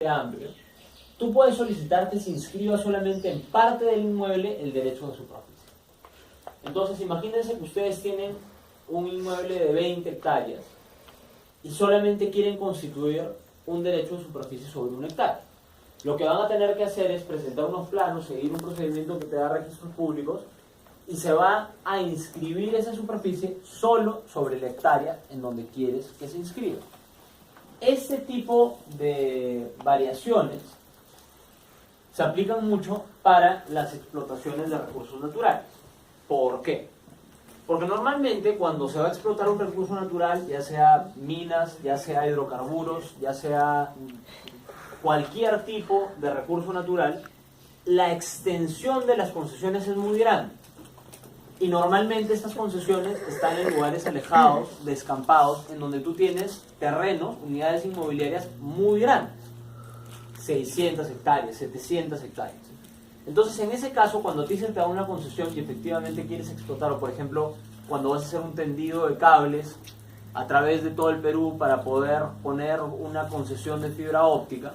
amplio, tú puedes solicitar que se inscriba solamente en parte del inmueble el derecho de superficie. Entonces, imagínense que ustedes tienen un inmueble de 20 hectáreas y solamente quieren constituir un derecho de superficie sobre 1 hectárea. Lo que van a tener que hacer es presentar unos planos, seguir un procedimiento que te da registros públicos y se va a inscribir esa superficie solo sobre la hectárea en donde quieres que se inscriba. Este tipo de variaciones se aplican mucho para las explotaciones de recursos naturales. ¿Por qué? Porque normalmente cuando se va a explotar un recurso natural, ya sea minas, ya sea hidrocarburos, ya sea cualquier tipo de recurso natural, la extensión de las concesiones es muy grande. Y normalmente estas concesiones están en lugares alejados, descampados, en donde tú tienes terrenos, unidades inmobiliarias muy grandes. 600 hectáreas, 700 hectáreas. Entonces, en ese caso, cuando a ti se te da una concesión y efectivamente quieres explotar, o por ejemplo, cuando vas a hacer un tendido de cables a través de todo el Perú para poder poner una concesión de fibra óptica,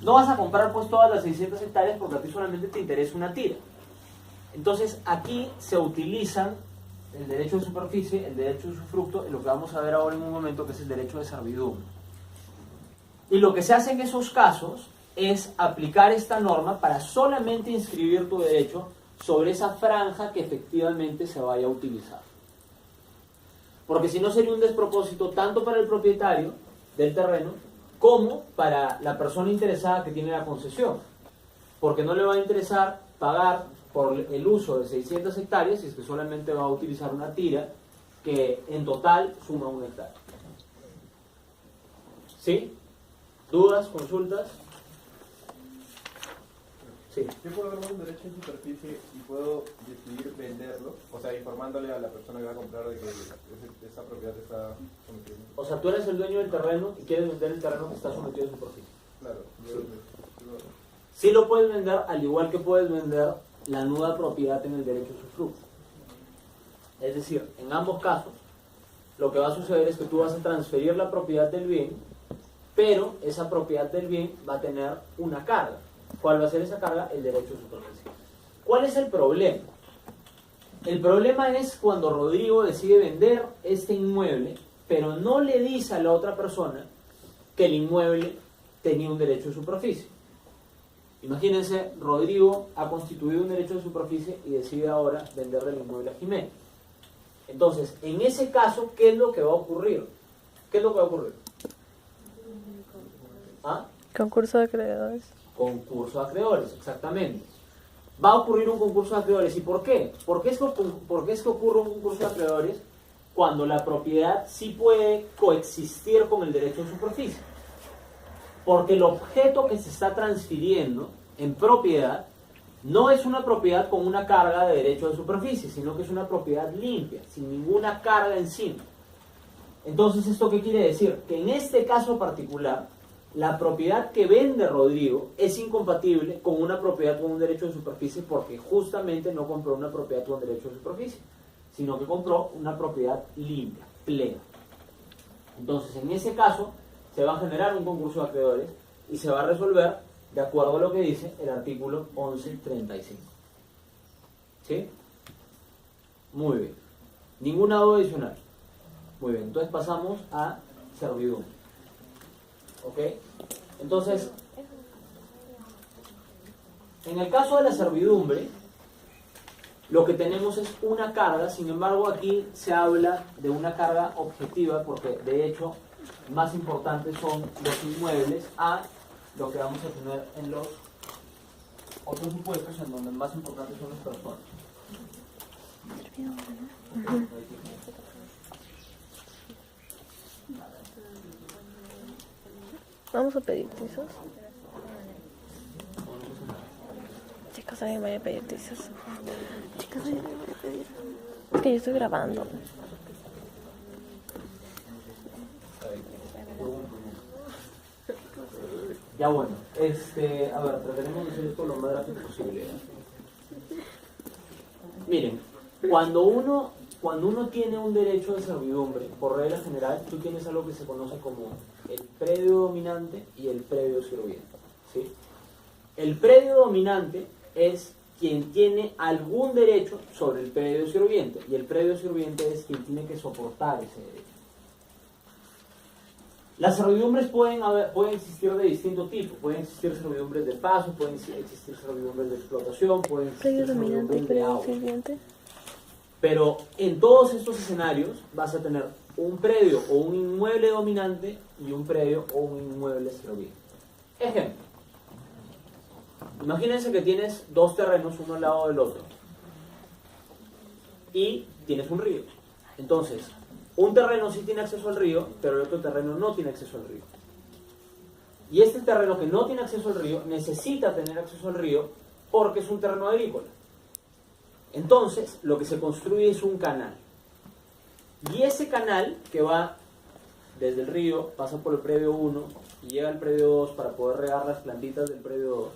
no vas a comprar pues todas las 600 hectáreas porque a ti solamente te interesa una tira. Entonces, aquí se utilizan el derecho de superficie, el derecho de usufructo, y lo que vamos a ver ahora en un momento, que es el derecho de servidumbre. Y lo que se hace en esos casos es aplicar esta norma para solamente inscribir tu derecho sobre esa franja que efectivamente se vaya a utilizar. Porque si no sería un despropósito tanto para el propietario del terreno como para la persona interesada que tiene la concesión. Porque no le va a interesar pagar por el uso de 600 hectáreas si es que solamente va a utilizar una tira que en total suma 1 hectárea. ¿Sí? ¿Dudas? ¿Consultas? Sí. Yo puedo agarrar un derecho en superficie y puedo decidir venderlo, o sea, informándole a la persona que va a comprar de que esa propiedad está sometida. O sea, tú eres el dueño del terreno y quieres vender el terreno que está sometido a superficie. Claro. Sí lo puedes vender, al igual que puedes vender la nuda propiedad en el derecho de usufructo. Es decir, en ambos casos, lo que va a suceder es que tú vas a transferir la propiedad del bien, pero esa propiedad del bien va a tener una carga. ¿Cuál va a ser esa carga? El derecho de superficie. ¿Cuál es el problema? El problema es cuando Rodrigo decide vender este inmueble, pero no le dice a la otra persona que el inmueble tenía un derecho de superficie. Imagínense, Rodrigo ha constituido un derecho de superficie y decide ahora venderle el inmueble a Jimena. Entonces, en ese caso, ¿qué es lo que va a ocurrir? ¿Qué es lo que va a ocurrir? ¿Ah? Concurso de acreedores. Concurso de acreedores, exactamente. Va a ocurrir un concurso de acreedores. ¿Y por qué? ¿Por qué es que ocurre un concurso de acreedores cuando la propiedad sí puede coexistir con el derecho de superficie? Porque el objeto que se está transfiriendo en propiedad no es una propiedad con una carga de derecho de superficie, sino que es una propiedad limpia, sin ninguna carga encima. Entonces, ¿esto qué quiere decir? Que en este caso particular, la propiedad que vende Rodrigo es incompatible con una propiedad con un derecho de superficie porque justamente no compró una propiedad con derecho de superficie, sino que compró una propiedad limpia, plena. Entonces, en ese caso, se va a generar un concurso de acreedores y se va a resolver de acuerdo a lo que dice el artículo 1135. ¿Sí? Muy bien. Ninguna duda adicional. Muy bien, entonces pasamos a servidumbre. ¿Ok? Entonces, en el caso de la servidumbre, lo que tenemos es una carga, sin embargo aquí se habla de una carga objetiva porque de hecho más importantes son los inmuebles a lo que vamos a tener en los otros supuestos en donde más importantes son las personas. Vamos a pedir pisos. Chicos, alguien vaya a pedir pisos. Chicos, alguien vaya a pedir. Es que yo estoy grabando. Ya bueno, a ver, trataremos de hacer esto lo más rápido posible. Miren, cuando uno tiene un derecho de servidumbre, por regla general, tú tienes algo que se conoce como el predio dominante y el predio sirviente, ¿sí? El predio dominante es quien tiene algún derecho sobre el predio sirviente, y el predio sirviente es quien tiene que soportar ese derecho. Las servidumbres pueden existir de distinto tipo. Pueden existir servidumbres de paso, pueden existir servidumbres de explotación, pueden existir Predio dominante, servidumbres de predio agua. sirviente. Pero en todos estos escenarios vas a tener un predio o un inmueble dominante y un predio o un inmueble sirviente. Ejemplo. Imagínense que tienes dos terrenos uno al lado del otro y tienes un río. Entonces, un terreno sí tiene acceso al río, pero el otro terreno no tiene acceso al río. Y este terreno que no tiene acceso al río necesita tener acceso al río porque es un terreno agrícola. Entonces, lo que se construye es un canal. Y ese canal que va desde el río, pasa por el predio 1 y llega al predio 2 para poder regar las plantitas del predio 2,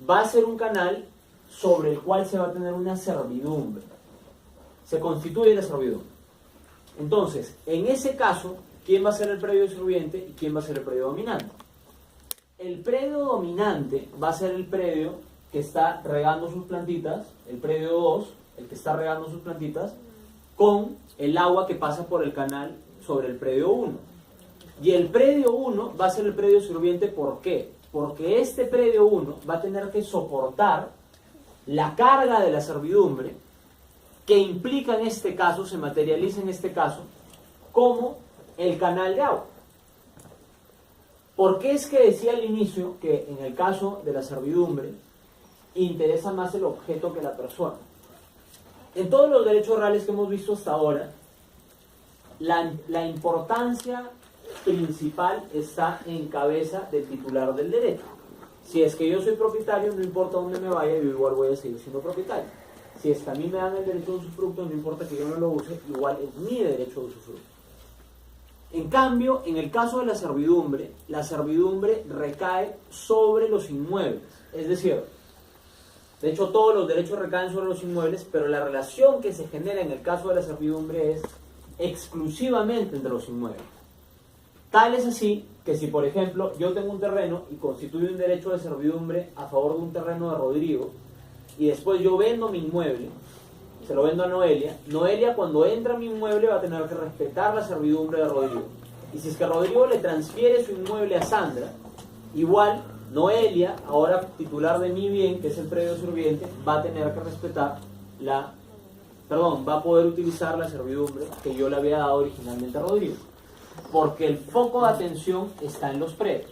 va a ser un canal sobre el cual se va a tener una servidumbre. Se constituye la servidumbre. Entonces, en ese caso, ¿quién va a ser el predio sirviente y quién va a ser el predio dominante? El predio dominante va a ser el predio que está regando sus plantitas, el predio 2, el que está regando sus plantitas, con el agua que pasa por el canal sobre el predio 1. Y el predio 1 va a ser el predio sirviente, ¿por qué? Porque este predio 1 va a tener que soportar la carga de la servidumbre que implica en este caso, se materializa en este caso, como el canal de agua. ¿Por qué es que decía al inicio que en el caso de la servidumbre interesa más el objeto que la persona? En todos los derechos reales que hemos visto hasta ahora, la importancia principal está en cabeza del titular del derecho. Si es que yo soy propietario, no importa dónde me vaya, yo igual voy a seguir siendo propietario. Si es que a mí me dan el derecho de usufructo, no importa que yo no lo use, igual es mi derecho de usufructo. En cambio, en el caso de la servidumbre recae sobre los inmuebles. Es decir, de hecho todos los derechos recaen sobre los inmuebles, pero la relación que se genera en el caso de la servidumbre es exclusivamente entre los inmuebles. Tal es así que si, por ejemplo, yo tengo un terreno y constituyo un derecho de servidumbre a favor de un terreno de Rodrigo, y después yo vendo mi inmueble, se lo vendo a Noelia, Noelia cuando entra a mi inmueble va a tener que respetar la servidumbre de Rodrigo. Y si es que Rodrigo le transfiere su inmueble a Sandra, igual Noelia, ahora titular de mi bien, que es el predio sirviente, va a tener que respetar va a poder utilizar la servidumbre que yo le había dado originalmente a Rodrigo. Porque el foco de atención está en los predios.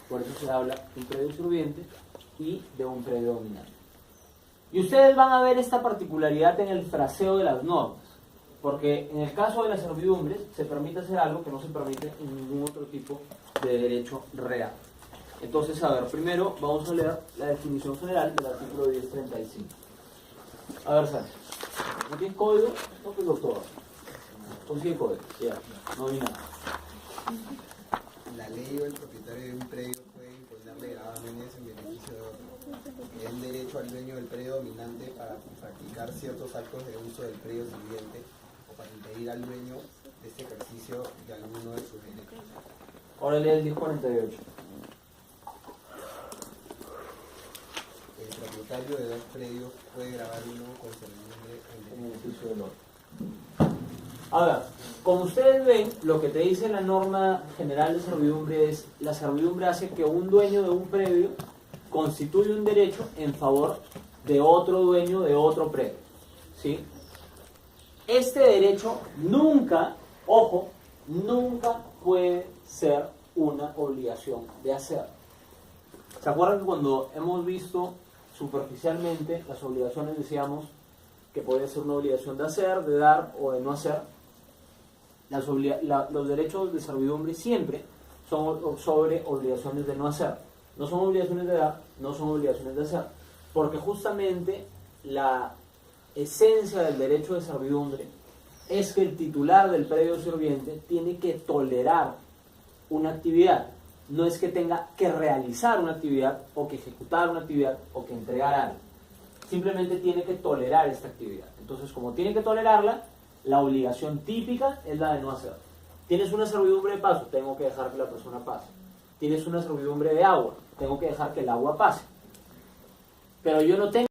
Por eso se habla de un predio sirviente y de un predio dominante. Y ustedes van a ver esta particularidad en el fraseo de las normas, porque en el caso de las servidumbres se permite hacer algo que no se permite en ningún otro tipo de derecho real. Entonces, a ver, primero vamos a leer la definición general del artículo 1035. A ver, Sánchez, ¿no tienes código? No, pues doctor. Consigue código, ya, no vi nada. La ley o el propietario de un predio puede imponerle gravámenes en beneficio de otro. Que den derecho al dueño del predio dominante para practicar ciertos actos de uso del predio sirviente o para impedir al dueño de este ejercicio de alguno de sus derechos. Ahora lee el 1048. El propietario de dos predios puede gravar uno con servidumbre en beneficio del otro. A ver, como ustedes ven, lo que te dice la norma general de servidumbre es: la servidumbre hace que un dueño de un predio constituye un derecho en favor de otro dueño de otro predio, ¿sí? Este derecho nunca, ojo, nunca puede ser una obligación de hacer. ¿Se acuerdan que cuando hemos visto superficialmente las obligaciones decíamos que podía ser una obligación de hacer, de dar o de no hacer? Los derechos de servidumbre siempre son sobre obligaciones de no hacer. No son obligaciones de dar, no son obligaciones de hacer. Porque justamente la esencia del derecho de servidumbre es que el titular del predio sirviente tiene que tolerar una actividad. No es que tenga que realizar una actividad o que ejecutar una actividad o que entregar algo. Simplemente tiene que tolerar esta actividad. Entonces, como tiene que tolerarla, la obligación típica es la de no hacer. Tienes una servidumbre de paso, tengo que dejar que la persona pase. Tienes una servidumbre de agua, tengo que dejar que el agua pase. Pero yo no tengo